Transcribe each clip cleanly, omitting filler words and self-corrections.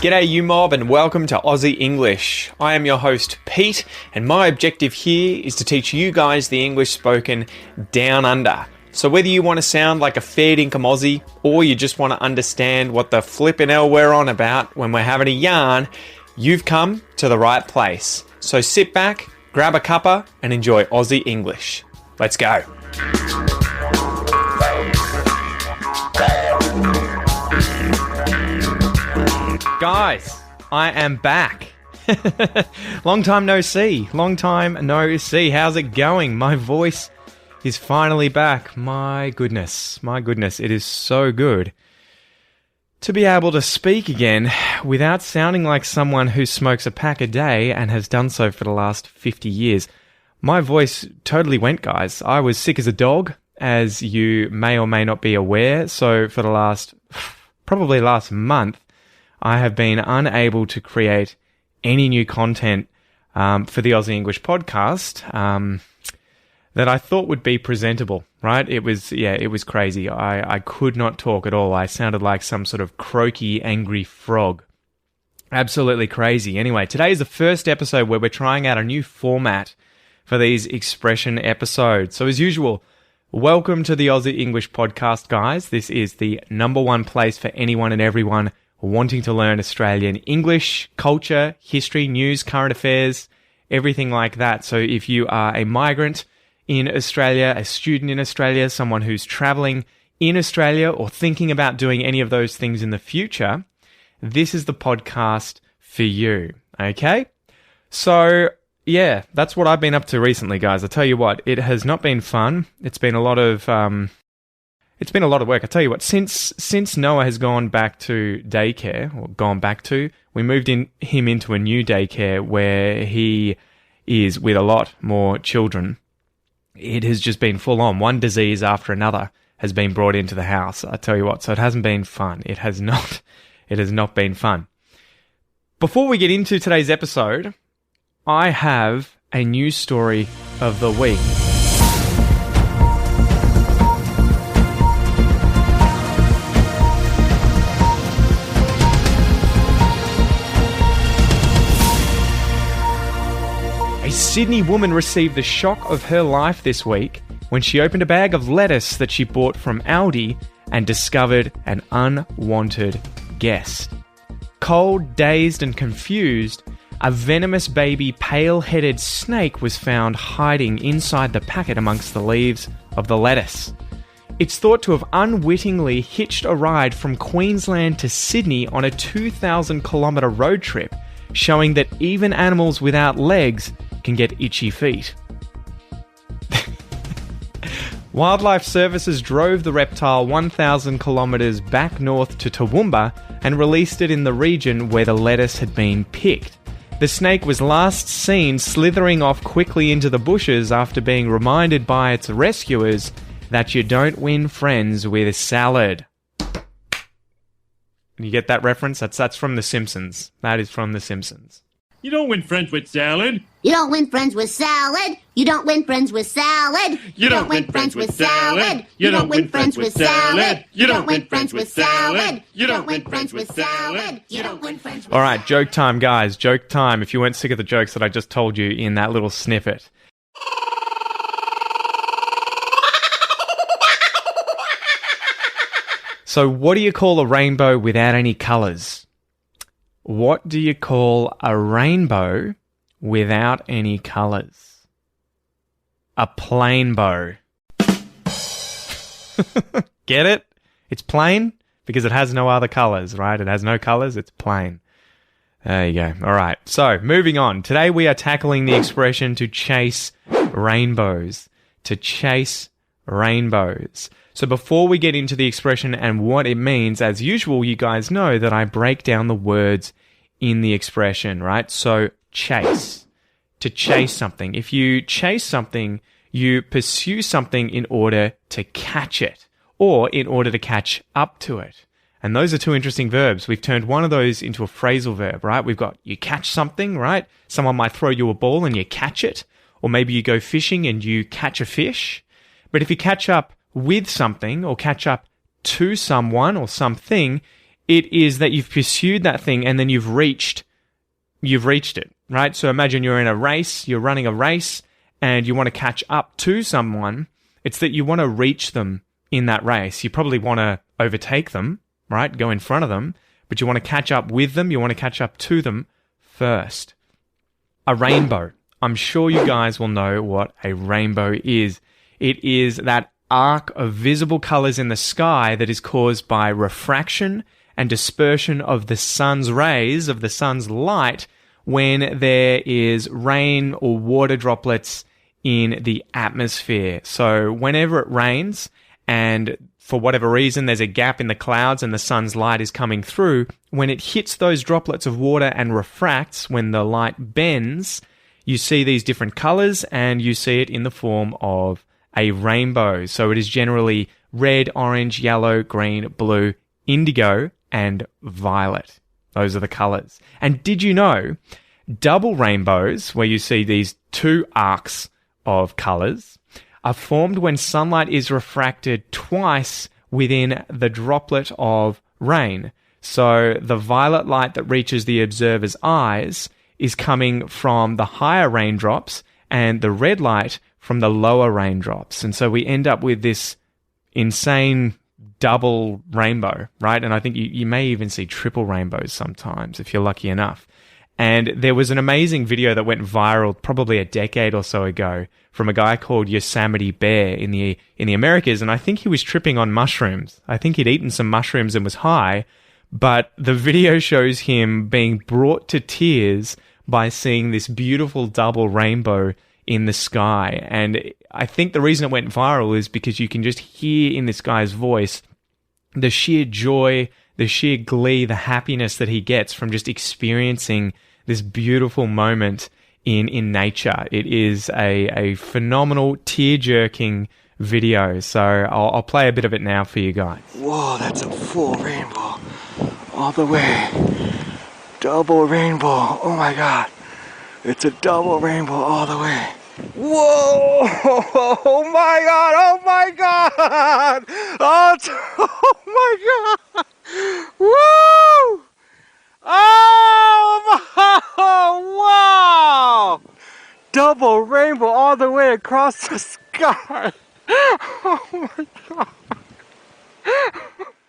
G'day you mob and welcome to Aussie English. I am your host Pete and my objective here is to teach you guys the English spoken down under. So whether you want to sound like a fair dinkum Aussie or you just want to understand what the flippin' hell we're on about when we're having a yarn, you've come to the right place. So sit back, grab a cuppa and enjoy Aussie English. Let's go. Guys, I am back. Long time no see. How's it going? My voice is finally back. My goodness, it is so good to be able to speak again without sounding like someone who smokes a pack a day and has done so for the last 50 years. My voice totally went, guys. I was sick as a dog, as you may or may not be aware. So for the probably last month, I have been unable to create any new content for the Aussie English Podcast that I thought would be presentable, right? It was crazy. I could not talk at all. I sounded like some sort of croaky, angry frog. Absolutely crazy. Anyway, today is the first episode where we're trying out a new format for these expression episodes. So as usual, welcome to the Aussie English Podcast, guys. This is the number one place for anyone and everyone wanting to learn Australian English, culture, history, news, current affairs, everything like that. So if you are a migrant in Australia, a student in Australia, someone who's traveling in Australia or thinking about doing any of those things in the future, this is the podcast for you, okay? So, yeah, that's what I've been up to recently, guys. I tell you what, it has not been fun. It's been a lot of work. I tell you what, since Noah has gone back to daycare, we moved him into a new daycare where he is with a lot more children. It has just been full on. One disease after another has been brought into the house. I tell you what, so it hasn't been fun. It has not been fun. Before we get into today's episode, I have a news story of the week. A Sydney woman received the shock of her life this week when she opened a bag of lettuce that she bought from Aldi and discovered an unwanted guest. Cold, dazed and confused, a venomous baby pale-headed snake was found hiding inside the packet amongst the leaves of the lettuce. It's thought to have unwittingly hitched a ride from Queensland to Sydney on a 2,000-kilometre road trip, showing that even animals without legs can get itchy feet. Wildlife Services drove the reptile 1,000 kilometres back north to Toowoomba and released it in the region where the lettuce had been picked. The snake was last seen slithering off quickly into the bushes after being reminded by its rescuers that you don't win friends with salad. You get that reference? That's from The Simpsons. That is from The Simpsons. You don't win friends with salad. You don't win friends with salad. You don't win friends with salad. You don't win friends with salad. You don't win friends with salad. You don't win friends with salad. You don't win friends with salad. You don't win friends with salad. All right, joke time, guys. Joke time. If you weren't sick of the jokes that I just told you in that little snippet. So what do you call a rainbow without any colours? What do you call a rainbow without any colours? A plain bow. Get it? It's plain because it has no other colours, right? It has no colours, it's plain. There you go. All right. So, moving on. Today we are tackling the expression to chase rainbows. To chase rainbows. So before we get into the expression and what it means, as usual, you guys know that I break down the words in the expression, right? So, chase. To chase something. If you chase something, you pursue something in order to catch it, or in order to catch up to it. And those are two interesting verbs. We've turned one of those into a phrasal verb, right? We've got you catch something, right? Someone might throw you a ball and you catch it. Or maybe you go fishing and you catch a fish. But if you catch up with something or catch up to someone or something, it is that you've pursued that thing and then you've reached it, right? So imagine you're in a race, you're running a race, and you want to catch up to someone. It's that you want to reach them in that race. You probably want to overtake them, right? Go in front of them, but you want to catch up with them. You want to catch up to them first. A rainbow. I'm sure you guys will know what a rainbow is. It is that arc of visible colors in the sky that is caused by refraction and dispersion of the sun's rays, of the sun's light, when there is rain or water droplets in the atmosphere. So whenever it rains and for whatever reason there's a gap in the clouds and the sun's light is coming through, when it hits those droplets of water and refracts, when the light bends, you see these different colors and you see it in the form of a rainbow. So it is generally red, orange, yellow, green, blue, indigo, and violet. Those are the colors. And did you know double rainbows, where you see these two arcs of colors, are formed when sunlight is refracted twice within the droplet of rain. So the violet light that reaches the observer's eyes is coming from the higher raindrops and the red light from the lower raindrops. And so we end up with this insane double rainbow, right? And I think you may even see triple rainbows sometimes if you're lucky enough. And there was an amazing video that went viral probably a decade or so ago from a guy called Yosemite Bear in the Americas, and I think he was tripping on mushrooms. I think he'd eaten some mushrooms and was high, but the video shows him being brought to tears by seeing this beautiful double rainbow in the sky. And I think the reason it went viral is because you can just hear in this guy's voice the sheer joy, the sheer glee, the happiness that he gets from just experiencing this beautiful moment in nature. It is a phenomenal, tear-jerking video. So I'll play a bit of it now for you guys. Whoa, that's a full rainbow all the way. Double rainbow. Oh my God. It's a double rainbow all the way. Whoa! Oh my God! Oh my God! Oh my God! Woo! Oh my! Wow! Double rainbow all the way across the sky. Oh my God!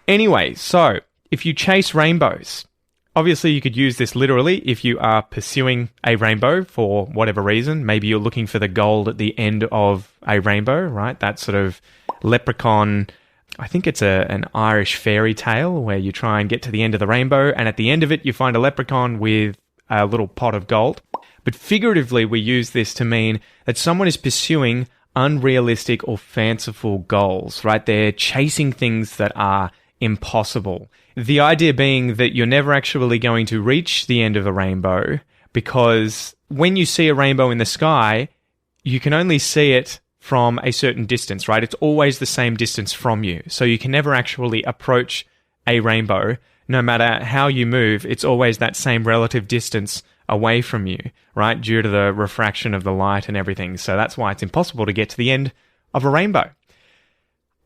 Anyway, so if you chase rainbows, obviously you could use this literally if you are pursuing a rainbow for whatever reason. Maybe you're looking for the gold at the end of a rainbow, right? That sort of leprechaun, I think it's an Irish fairy tale where you try and get to the end of the rainbow and at the end of it you find a leprechaun with a little pot of gold. But figuratively we use this to mean that someone is pursuing unrealistic or fanciful goals, right? They're chasing things that are impossible. The idea being that you're never actually going to reach the end of a rainbow because when you see a rainbow in the sky, you can only see it from a certain distance, right? It's always the same distance from you. So you can never actually approach a rainbow. No matter how you move, it's always that same relative distance away from you, right? Due to the refraction of the light and everything. So that's why it's impossible to get to the end of a rainbow.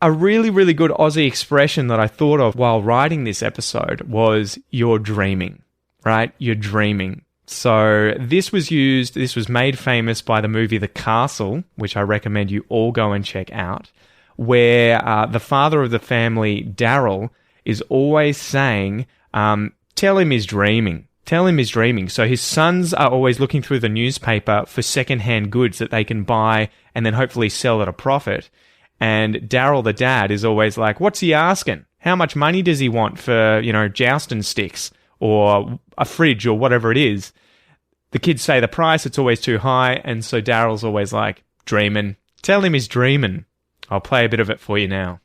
A really, really good Aussie expression that I thought of while writing this episode was you're dreaming, right? You're dreaming. So this was made famous by the movie The Castle, which I recommend you all go and check out, where the father of the family, Daryl, is always saying, tell him he's dreaming. Tell him he's dreaming. So his sons are always looking through the newspaper for secondhand goods that they can buy and then hopefully sell at a profit. And Daryl, the dad, is always like, what's he asking? How much money does he want for, jousting sticks or a fridge or whatever it is? The kids say the price, it's always too high. And so Daryl's always like, dreaming. Tell him he's dreaming. I'll play a bit of it for you now.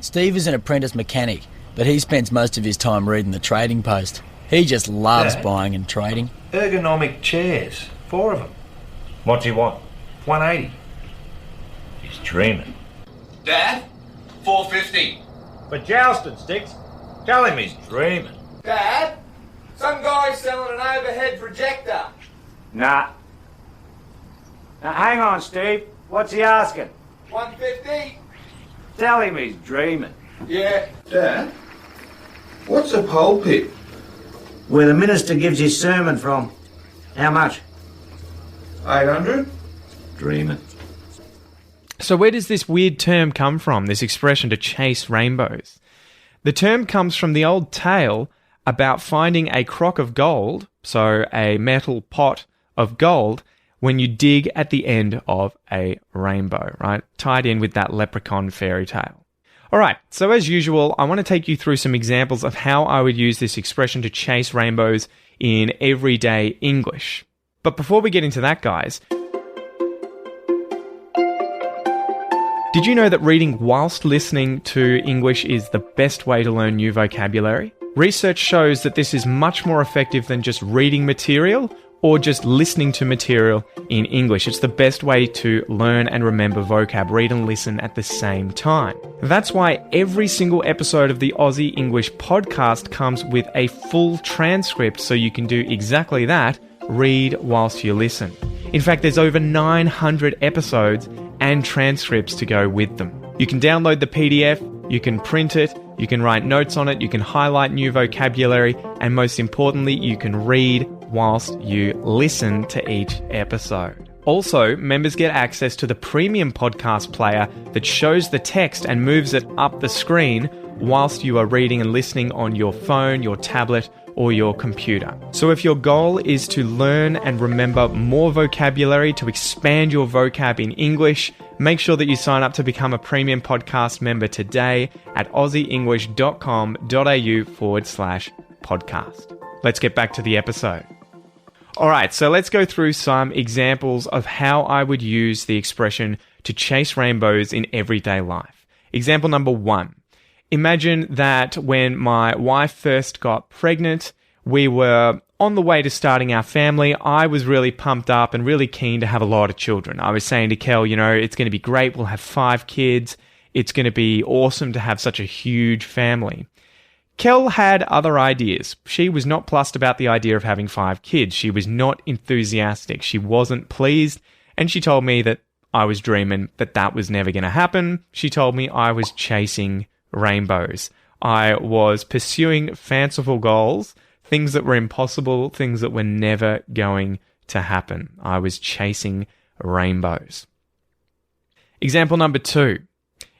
Steve is an apprentice mechanic, but he spends most of his time reading the Trading Post. He just loves buying and trading. Ergonomic chairs, 4 of them. What's he want? 180. He's dreaming. Dad, 450. For jousting sticks, tell him he's dreaming. Dad, some guy's selling an overhead projector. Nah. Now hang on, Steve. What's he asking? 150. Tell him he's dreaming. Yeah. Dad, what's a pulpit? Where the minister gives his sermon from. How much? 800? Dreaming. So where does this weird term come from, this expression to chase rainbows? The term comes from the old tale about finding a crock of gold, so a metal pot of gold, when you dig at the end of a rainbow, right? Tied in with that leprechaun fairy tale. All right, so as usual, I want to take you through some examples of how I would use this expression to chase rainbows in everyday English. But before we get into that, guys, did you know that reading whilst listening to English is the best way to learn new vocabulary? Research shows that this is much more effective than just reading material or just listening to material in English. It's the best way to learn and remember vocab, read and listen at the same time. That's why every single episode of the Aussie English Podcast comes with a full transcript so you can do exactly that, read whilst you listen. In fact, there's over 900 episodes and transcripts to go with them. You can download the PDF, you can print it, you can write notes on it, you can highlight new vocabulary, and most importantly, you can read whilst you listen to each episode. Also, members get access to the premium podcast player that shows the text and moves it up the screen whilst you are reading and listening on your phone, your tablet, or your computer. So if your goal is to learn and remember more vocabulary, to expand your vocab in English, make sure that you sign up to become a premium podcast member today at aussieenglish.com.au/podcast. Let's get back to the episode. All right, so let's go through some examples of how I would use the expression to chase rainbows in everyday life. Example number 1. Imagine that when my wife first got pregnant, we were on the way to starting our family. I was really pumped up and really keen to have a lot of children. I was saying to Kel, you know, it's going to be great. We'll have 5 kids. It's going to be awesome to have such a huge family. Kel had other ideas. She was not plussed about the idea of having 5 kids. She was not enthusiastic. She wasn't pleased. And she told me that I was dreaming, that was never going to happen. She told me I was chasing rainbows. I was pursuing fanciful goals, things that were impossible, things that were never going to happen. I was chasing rainbows. Example number 2.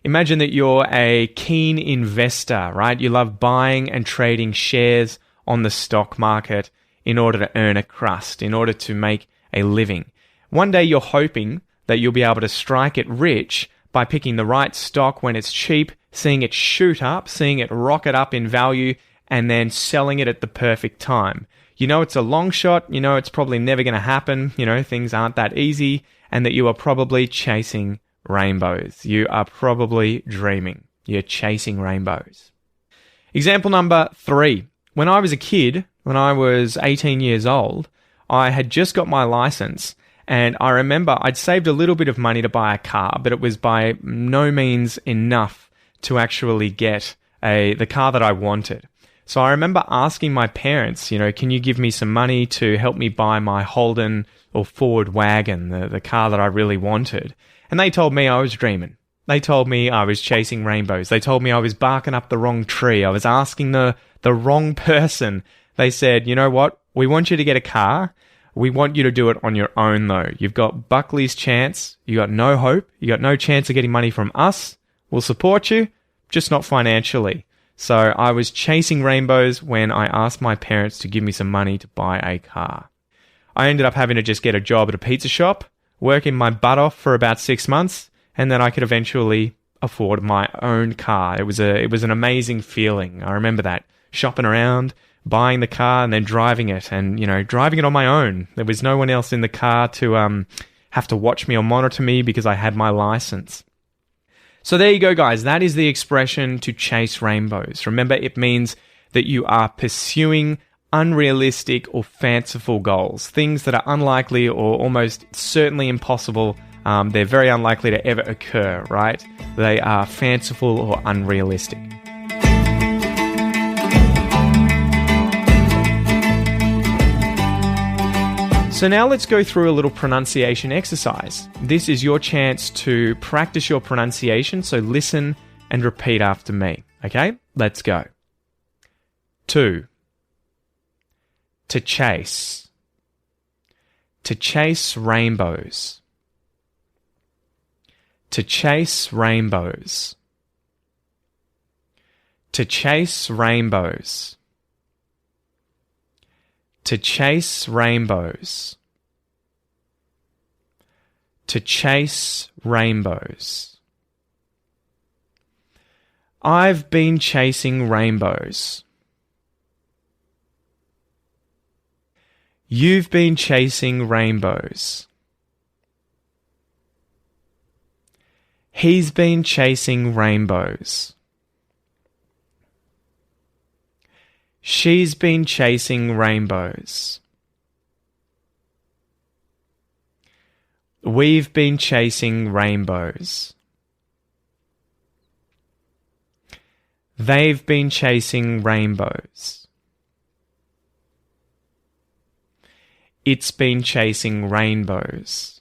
Imagine that you're a keen investor, right? You love buying and trading shares on the stock market in order to earn a crust, in order to make a living. One day you're hoping that you'll be able to strike it rich by picking the right stock when it's cheap, seeing it shoot up, seeing it rocket up in value, and then selling it at the perfect time. You know it's a long shot, you know it's probably never going to happen, you know things aren't that easy, and that you are probably chasing rainbows. You are probably dreaming. You're chasing rainbows. Example number 3. When I was a kid, when I was 18 years old, I had just got my license, and I remember I'd saved a little bit of money to buy a car, but it was by no means enough to actually get the car that I wanted. So I remember asking my parents, you know, can you give me some money to help me buy my Holden or Ford wagon, the car that I really wanted? And they told me I was dreaming. They told me I was chasing rainbows. They told me I was barking up the wrong tree. I was asking the wrong person. They said, you know what? We want you to get a car. We want you to do it on your own, though. You've got Buckley's chance. You got no hope. You got no chance of getting money from us. We'll support you, just not financially. So I was chasing rainbows when I asked my parents to give me some money to buy a car. I ended up having to just get a job at a pizza shop, working my butt off for about 6 months, and then I could eventually afford my own car. It was an amazing feeling. I remember that, shopping around, buying the car, and then driving it, and driving it on my own. There was no one else in the car to have to watch me or monitor me because I had my license. So there you go, guys. That is the expression to chase rainbows. Remember, it means that you are pursuing unrealistic or fanciful goals, things that are unlikely or almost certainly impossible. They're very unlikely to ever occur, right? They are fanciful or unrealistic. So now let's go through a little pronunciation exercise. This is your chance to practice your pronunciation, so listen and repeat after me. Okay? Let's go. 2. To chase. To chase rainbows. To chase rainbows. To chase rainbows. To chase rainbows. To chase rainbows. I've been chasing rainbows. You've been chasing rainbows. He's been chasing rainbows. She's been chasing rainbows. We've been chasing rainbows. They've been chasing rainbows. It's been chasing rainbows.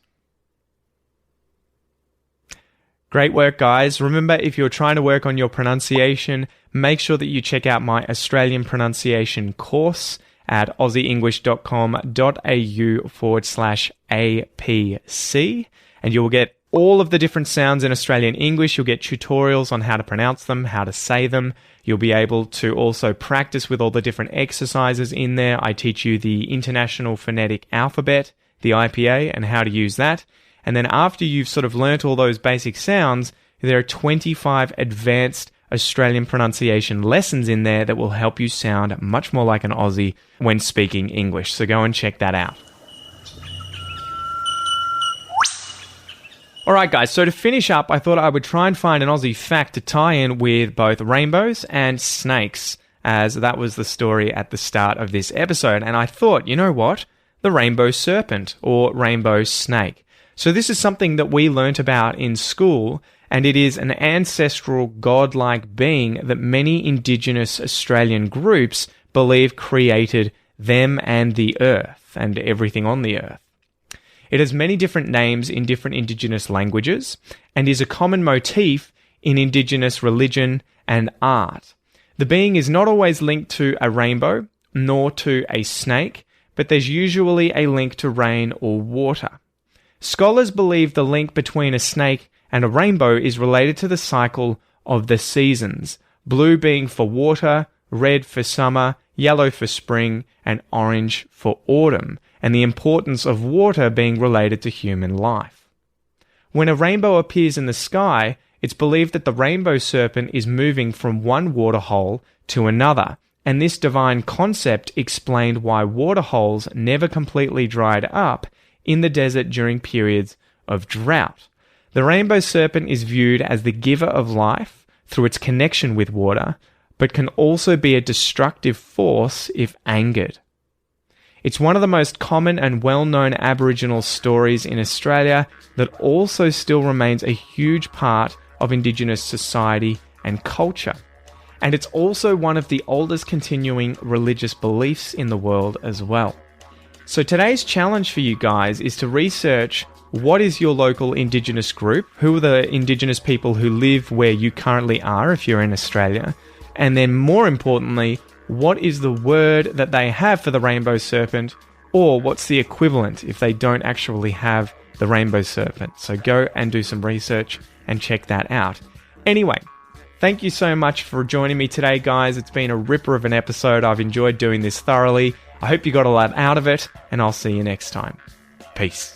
Great work, guys. Remember, if you're trying to work on your pronunciation, make sure that you check out my Australian pronunciation course at aussieenglish.com.au/APC, and you will get all of the different sounds in Australian English. You'll get tutorials on how to pronounce them, how to say them. You'll be able to also practice with all the different exercises in there. I teach you the International Phonetic Alphabet, the IPA, and how to use that. And then after you've sort of learnt all those basic sounds, there are 25 advanced Australian pronunciation lessons in there that will help you sound much more like an Aussie when speaking English. So go and check that out. Alright guys, so to finish up, I thought I would try and find an Aussie fact to tie in with both rainbows and snakes, as that was the story at the start of this episode. And I thought, you know what? The Rainbow Serpent, or Rainbow Snake. So this is something that we learnt about in school, and it is an ancestral godlike being that many Indigenous Australian groups believe created them and the earth, and everything on the earth. It has many different names in different Indigenous languages and is a common motif in Indigenous religion and art. The being is not always linked to a rainbow nor to a snake, but there's usually a link to rain or water. Scholars believe the link between a snake and a rainbow is related to the cycle of the seasons, blue being for water, red for summer, yellow for spring, and orange for autumn, and the importance of water being related to human life. When a rainbow appears in the sky, it's believed that the rainbow serpent is moving from one waterhole to another, and this divine concept explained why waterholes never completely dried up in the desert during periods of drought. The rainbow serpent is viewed as the giver of life through its connection with water, but can also be a destructive force if angered. It's one of the most common and well-known Aboriginal stories in Australia that also still remains a huge part of Indigenous society and culture. And it's also one of the oldest continuing religious beliefs in the world as well. So today's challenge for you guys is to research what is your local Indigenous group, who are the Indigenous people who live where you currently are if you're in Australia, and then more importantly, what is the word that they have for the rainbow serpent, or what's the equivalent if they don't actually have the rainbow serpent. So go and do some research and check that out. Anyway, thank you so much for joining me today, guys. It's been a ripper of an episode. I've enjoyed doing this thoroughly. I hope you got a lot out of it, and I'll see you next time. Peace.